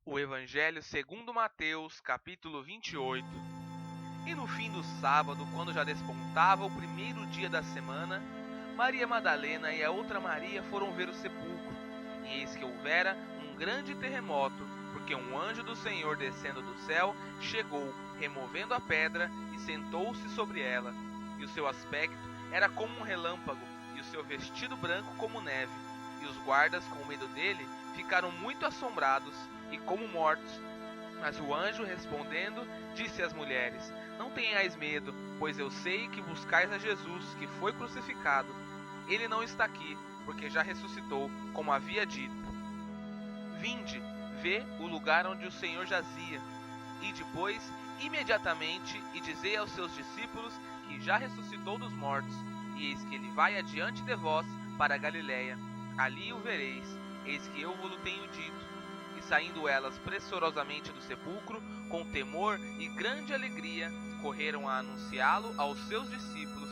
O Evangelho segundo Mateus, capítulo 28. E no fim do sábado, quando já despontava o primeiro dia da semana, Maria Madalena e a outra Maria foram ver o sepulcro. E eis que houvera um grande terremoto, porque um anjo do Senhor descendo do céu chegou, removendo a pedra, e sentou-se sobre ela. E o seu aspecto era como um relâmpago, e o seu vestido branco como neve. E os guardas, com medo dele, ficaram muito assombrados e como mortos. Mas o anjo, respondendo, disse às mulheres: Não tenhais medo, pois eu sei que buscais a Jesus, que foi crucificado. Ele não está aqui, porque já ressuscitou, como havia dito. Vinde, vê o lugar onde o Senhor jazia. E depois, imediatamente, e dizei aos seus discípulos que já ressuscitou dos mortos, e eis que ele vai adiante de vós para a Galiléia. Ali o vereis, eis que eu vos tenho dito. E saindo elas pressorosamente do sepulcro, com temor e grande alegria, correram a anunciá-lo aos seus discípulos.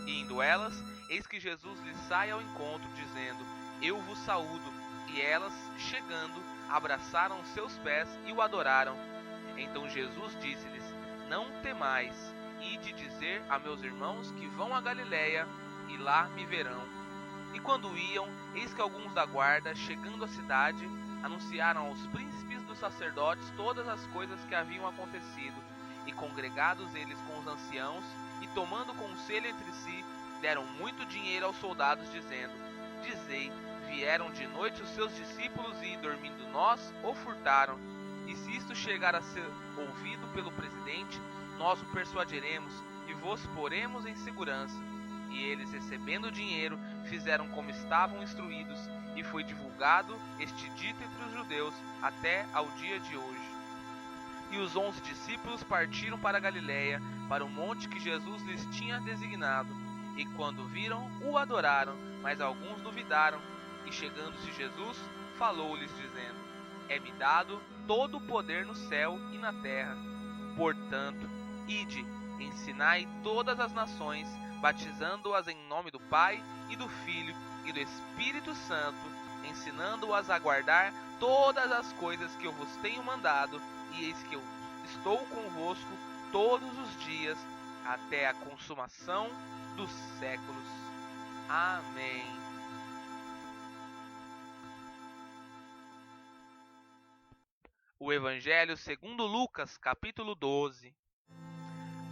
E indo elas, eis que Jesus lhes sai ao encontro, dizendo: Eu vos saúdo. E elas, chegando, abraçaram seus pés e o adoraram. Então Jesus disse-lhes: Não temais, ide dizer a meus irmãos que vão a Galiléia, e lá me verão. E quando iam, eis que alguns da guarda, chegando à cidade, anunciaram aos príncipes dos sacerdotes todas as coisas que haviam acontecido. E congregados eles com os anciãos, e tomando conselho entre si, deram muito dinheiro aos soldados, dizendo: Dizei, vieram de noite os seus discípulos e, dormindo nós, o furtaram. E se isto chegar a ser ouvido pelo presidente, nós o persuadiremos e vos poremos em segurança. E eles, recebendo o dinheiro, fizeram como estavam instruídos, e foi divulgado este dito entre os judeus até ao dia de hoje. E os 11 discípulos partiram para a Galiléia, para o monte que Jesus lhes tinha designado. E quando viram, o adoraram, mas alguns duvidaram. E chegando-se Jesus, falou-lhes, dizendo: É-me dado todo o poder no céu e na terra. Portanto, ide, ensinai todas as nações, batizando-as em nome do Pai, e do Filho, e do Espírito Santo, ensinando-as a guardar todas as coisas que eu vos tenho mandado, e eis que eu estou convosco todos os dias, até a consumação dos séculos. Amém. O Evangelho segundo Lucas, capítulo 12.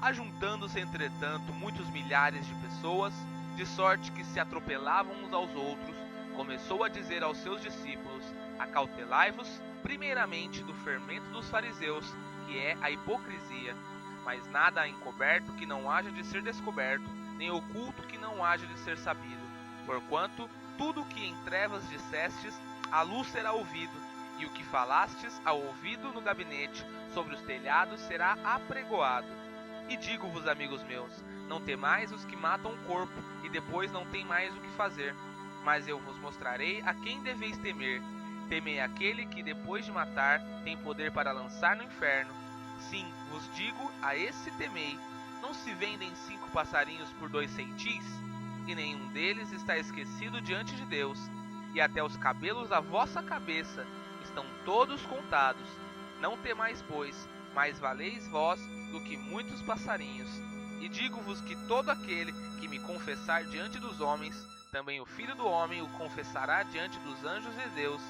Ajuntando-se, entretanto, muitos milhares de pessoas, de sorte que se atropelavam uns aos outros, começou a dizer aos seus discípulos: Acautelai-vos, primeiramente, do fermento dos fariseus, que é a hipocrisia. Mas nada há encoberto que não haja de ser descoberto, nem oculto que não haja de ser sabido. Porquanto, tudo o que em trevas dissestes, à luz será ouvido, e o que falastes ao ouvido no gabinete, sobre os telhados será apregoado. E digo-vos, amigos meus, não temais os que matam o corpo, e depois não têm mais o que fazer. Mas eu vos mostrarei a quem deveis temer. Temei aquele que, depois de matar, tem poder para lançar no inferno. Sim, vos digo, a esse temei. Não se vendem 5 passarinhos por 2 centis? E nenhum deles está esquecido diante de Deus. E até os cabelos da vossa cabeça estão todos contados. Não temais, pois, mais valeis vós do que muitos passarinhos. E digo-vos que todo aquele que me confessar diante dos homens, também o Filho do Homem o confessará diante dos anjos de Deus.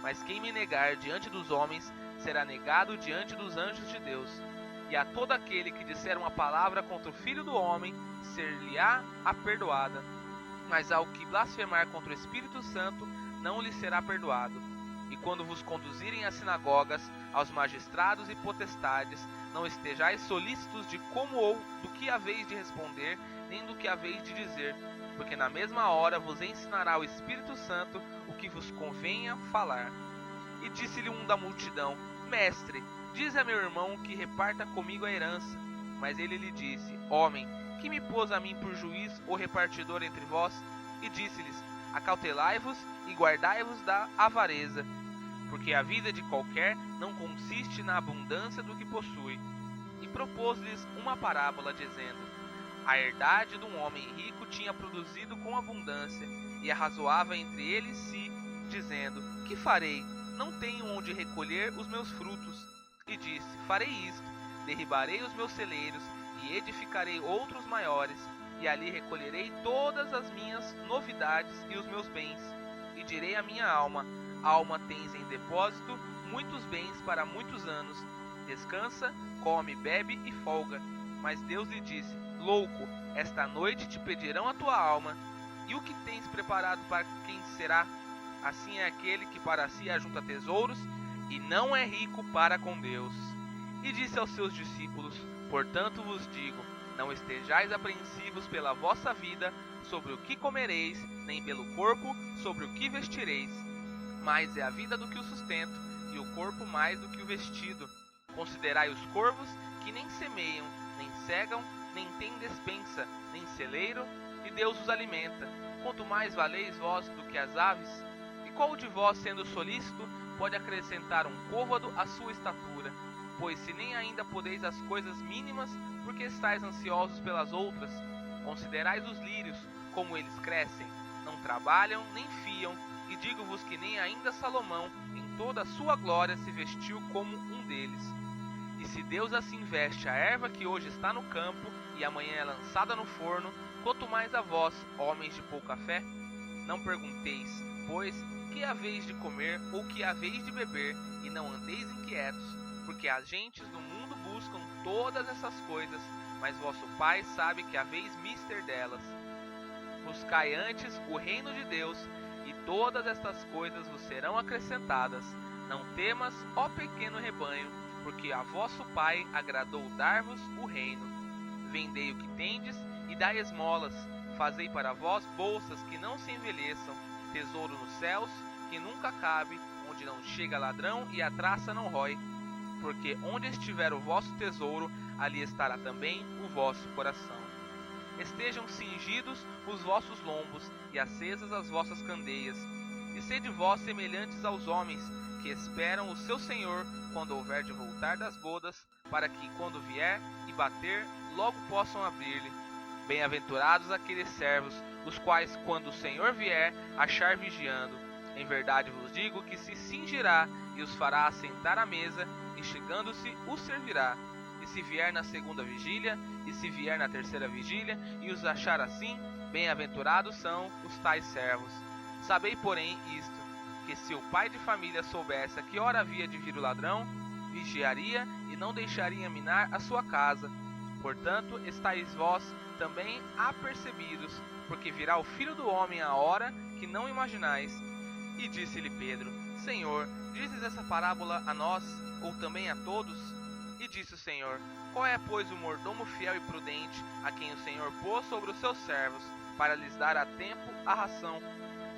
Mas quem me negar diante dos homens, será negado diante dos anjos de Deus. E a todo aquele que disser uma palavra contra o Filho do Homem, ser-lhe-á a perdoada. Mas ao que blasfemar contra o Espírito Santo, não lhe será perdoado. E quando vos conduzirem às sinagogas, aos magistrados e potestades, não estejais solícitos de como ou do que haveis de responder, nem do que haveis de dizer, porque na mesma hora vos ensinará o Espírito Santo o que vos convenha falar. E disse-lhe um da multidão: Mestre, dize a meu irmão que reparta comigo a herança. Mas ele lhe disse: Homem, que me pôs a mim por juiz ou repartidor entre vós? E disse-lhes: Acautelai-vos e guardai-vos da avareza, porque a vida de qualquer não consiste na abundância do que possui. E propôs-lhes uma parábola, dizendo: A herdade de um homem rico tinha produzido com abundância, e arrazoava entre ele e si, dizendo: Que farei? não tenho onde recolher os meus frutos. E disse: farei isto, derribarei os meus celeiros, e edificarei outros maiores, e ali recolherei todas as minhas novidades e os meus bens. E direi à minha alma: alma, tens em depósito muitos bens para muitos anos. Descansa, come, bebe e folga. Mas Deus lhe disse: louco, esta noite te pedirão a tua alma, e o que tens preparado para quem será? Assim é aquele que para si ajunta tesouros, e não é rico para com Deus. E disse aos seus discípulos: portanto vos digo, não estejais apreensivos pela vossa vida, sobre o que comereis, nem pelo corpo, sobre o que vestireis. Mais é a vida do que o sustento, e o corpo mais do que o vestido. Considerai os corvos, que nem semeiam, nem cegam, nem têm despensa, nem celeiro, e Deus os alimenta. Quanto mais valeis vós do que as aves? E qual de vós, sendo solícito, pode acrescentar um côvado à sua estatura? Pois se nem ainda podeis as coisas mínimas, porque estáis ansiosos pelas outras? Considerais os lírios, como eles crescem, não trabalham nem fiam, e digo-vos que nem ainda Salomão, em toda a sua glória, se vestiu como um deles. E se Deus assim veste a erva que hoje está no campo, e amanhã é lançada no forno, quanto mais a vós, homens de pouca fé? Não pergunteis, pois, que haveis de comer ou que haveis de beber, e não andeis inquietos, porque as gentes no mundo buscam todas essas coisas, mas vosso Pai sabe que haveis mister delas. Buscai antes o reino de Deus, e todas estas coisas vos serão acrescentadas. Não temas, ó pequeno rebanho, porque a vosso Pai agradou dar-vos o reino. Vendei o que tendes e dai esmolas. Fazei para vós bolsas que não se envelheçam, tesouro nos céus, que nunca cabe, onde não chega ladrão e a traça não rói. Porque onde estiver o vosso tesouro, ali estará também o vosso coração. Estejam cingidos os vossos lombos e acesas as vossas candeias. E sede vós semelhantes aos homens, que esperam o seu Senhor quando houver de voltar das bodas, para que, quando vier e bater, logo possam abrir-lhe. Bem-aventurados aqueles servos, os quais, quando o Senhor vier, achar vigiando. Em verdade vos digo que se cingirá e os fará assentar à mesa, e chegando-se os servirá. E se vier na segunda vigília, e se vier na terceira vigília, e os achar assim, bem-aventurados são os tais servos. Sabei, porém, isto, que se o pai de família soubesse a que hora havia de vir o ladrão, vigiaria e não deixaria minar a sua casa. Portanto, estáis vós também apercebidos, porque virá o Filho do Homem à hora que não imaginais. E disse-lhe Pedro: Senhor, dizes essa parábola a nós, ou também a todos? E disse o Senhor: qual é, pois, o mordomo fiel e prudente, a quem o Senhor pôs sobre os seus servos, para lhes dar a tempo a ração?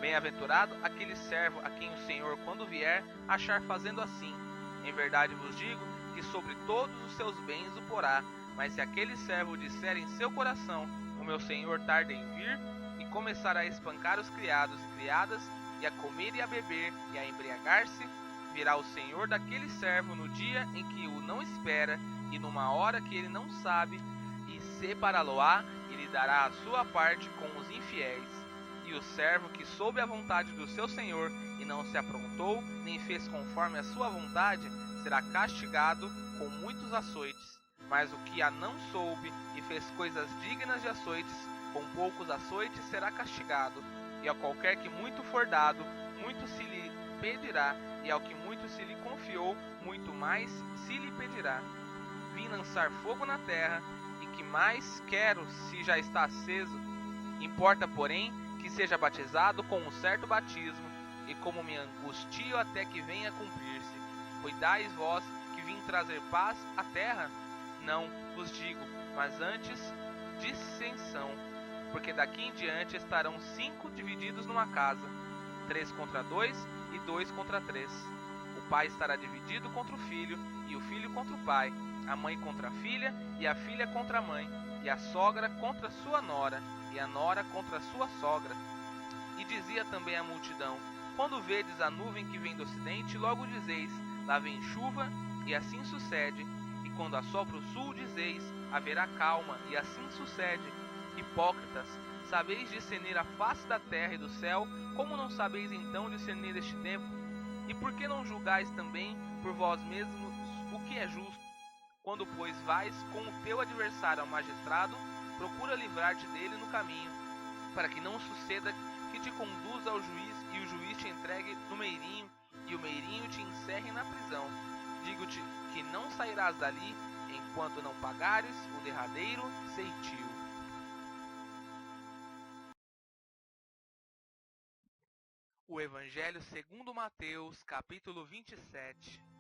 Bem-aventurado aquele servo a quem o Senhor, quando vier, achar fazendo assim. Em verdade vos digo que sobre todos os seus bens o porá. Mas se aquele servo disser em seu coração: o meu Senhor tarda em vir, e começar a espancar os criados e criadas, e a comer e a beber, e a embriagar-se, virá o Senhor daquele servo no dia em que o não espera, e numa hora que ele não sabe, e separá-lo-á, e lhe dará a sua parte com os infiéis. E o servo que soube a vontade do seu Senhor, e não se aprontou, nem fez conforme a sua vontade, será castigado com muitos açoites. Mas o que a não soube, e fez coisas dignas de açoites, com poucos açoites será castigado. E a qualquer que muito for dado, muito se lhe pedirá, e ao que muito se lhe confiou, muito mais se lhe pedirá. Vim lançar fogo na terra, e que mais quero se já está aceso? Importa, porém, que seja batizado com um certo batismo, e como me angustio até que venha a cumprir-se. Cuidais vós que vim trazer paz à terra? Não, vos digo, mas antes dissensão, porque daqui em diante estarão 5 divididos numa casa, 3 contra 2 e 2 contra 3. O pai estará dividido contra o filho, e o filho contra o pai, a mãe contra a filha, e a filha contra a mãe, e a sogra contra sua nora, e a nora contra sua sogra. E dizia também a multidão: quando vedes a nuvem que vem do ocidente, logo dizeis: lá vem chuva, e assim sucede. E quando assopra o sul, dizeis: haverá calma, e assim sucede. Hipócritas, sabeis discernir a face da terra e do céu, como não sabeis então discernir este tempo? E por que não julgais também por vós mesmos o que é justo? Quando, pois, vais com o teu adversário ao magistrado, procura livrar-te dele no caminho, para que não suceda que te conduza ao juiz e o juiz te entregue no meirinho e o meirinho te encerre na prisão. Digo-te que não sairás dali enquanto não pagares o derradeiro ceitil. O Evangelho segundo Mateus, capítulo 27.